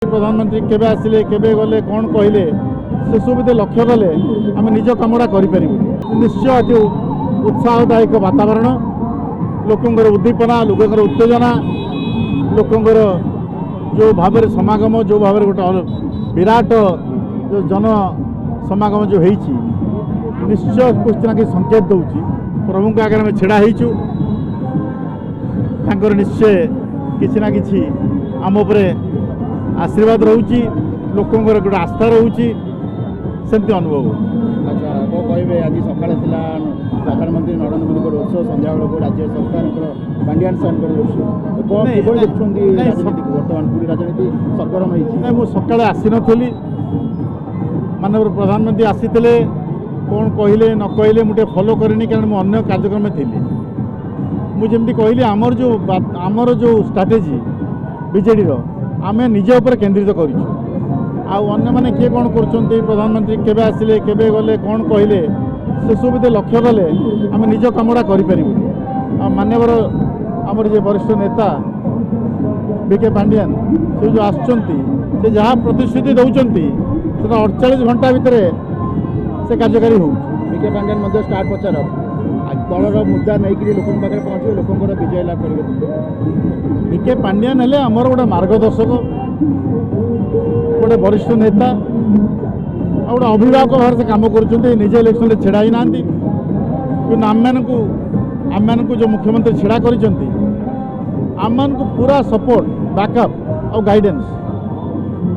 प्रधानमंत्री केबे आसिले केबे गले कौन कहले से सब लक्ष्य कले आम निज कमटा करूँ निश्चय अति उत्साहदायक वातावरण लोकंर उद्दीपना लोकंर उत्तेजना लोकंर जो भाव समागम जो भाव गोटे विराट जो जन समागम जो होती निश्चय कुछ ना कि संकेत दूसरी प्रभु के आगे छेड़ा होकर निश्चय किसी ना कि आम उपरे आशीर्वाद रोची लोकंर गोटे आस्था रोची सेमती अनुभव। अच्छा कौन कहे आज सकाଳେ ଥିଲା प्रधानमंत्री नरेंद्र मोदी रोड शो संध्या बेलू राज्य सरकार पांड्यान साहब रोड शो कौन किभଳି देखुଛନ୍ତି राजनीति वर्तमान पूरी राजनीति सरगरम होती मुझे सकाଳେ आसी नी माननीय प्रधानमंत्री आसीते कौन कहले न कहले मुझे फॉलो करनी कारण मुझे अन्य कार्यक्रम थी मुझे कहली आमर जो स्ट्राटेजी बीजेडी आम निज उपर केन्द्रित करूँ आने मैंने किए कौन कर प्रधानमंत्री केबे आसिले केबे गले कौन कहले से सब लक्ष्य कले आम निज कमटा करूँ मान्यवर आमर जे वरिष्ठ नेता बीके पांड्यान से जो आसुँच जहाँ प्रतिश्रुति दौरान से 48 घंटा भितर से कार्यकारी हो बीके पांड्यान स्टार्ट प्रचार दलर मुद्दा नहीं लोक पाखे पहुँचे लोक विजय लाभ करेंगे। बीके पांड्यान हेले आमर गोटे मार्गदर्शक गोटे वरिष्ठ नेता आ गोटे अभिभावक भाव से कम करजे इलेक्शन छेड़ा ही ना आम मान जो मुख्यमंत्री छेड़ा कर पूरा सपोर्ट बैकअप और गाइडेंस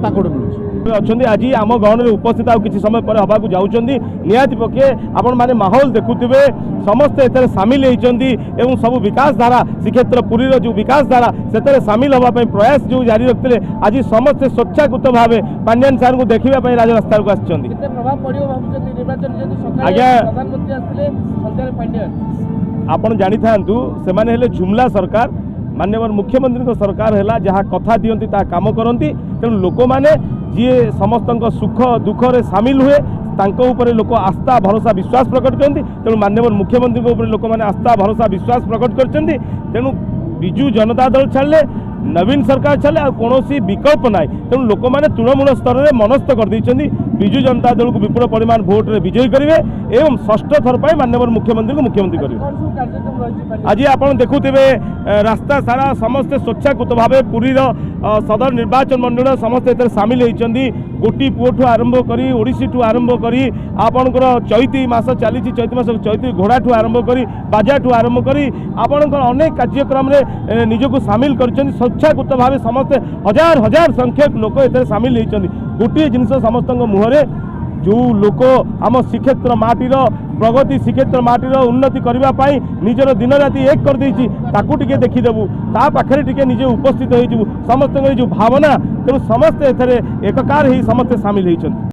मिलूँ अच्छा आज आम गहन में उपस्थित आ किसी समय पर हवा जाऊँच निहाती पक्षे आपण मैंने माहौल देखुवे समस्ते एथरे सामिल होती सब विकास धारा श्रीक्षेत्र पुरी जो विकास धारा से सामिल होगापी प्रयास जो जारी रखते आज समस्ते स्वेच्छाकृत भाव पांड्यान सार को देखा राजरास्ता को आपड़ जानी था से झुमला सरकार माननीय मुख्यमंत्री सरकार है जहाँ कथा दियंती ता काम करती तेणु लोक मैंने जी समस्त सुख दुख रे सामिल हुए तांको उपरे लोक आस्था भरोसा विश्वास प्रकट करती तेणु माननीय मुख्यमंत्री उपरे लोक मैंने आस्था भरोसा विश्वास प्रकट करते तेणु बिजु जनता दल छाड़े नवीन सरकार छाड़े आ कौन विकल्प ना तेणु लोक मैंने तृणमूल स्तर में मनस्थ कर बिजु जनता दल को विपुल परिमाण भोट रे विजयी करेंगे एवं षष्ठ थर पर माननीय मुख्यमंत्री को मुख्यमंत्री करेंगे। आज आप देखुवे रास्ता सारा समस्ते स्वेच्छाकृत भाव पुरीर सदर निर्वाचन मंडल समस्ते सामिल होती गोटी पुओ आरंभ कर ओडिसी ठू आरंभ कर आपणकर चैती मास चली चैती मास चैती घोड़ा ठू आरंभ कर बाजा ठू आरंभ कर आपणकर अनेक कार्यक्रम में निजक सामिल कर स्वेच्छाकृत भाव समस्ते हजार हजार संख्यक लोक ए सामिल होती गोटे जिनस समस्त मुहरे जो लोक आम श्रीक्षेत्र माटीर प्रगति श्रीक्षेत्र माटीर उन्नति करने निजर दिन राति एक कर टे देखीदेबू ता पाखे टे निजे उपस्थित हो समस्त जो भावना तेणु समस्ते एथरे एककार ही समस्ते सामिल होती।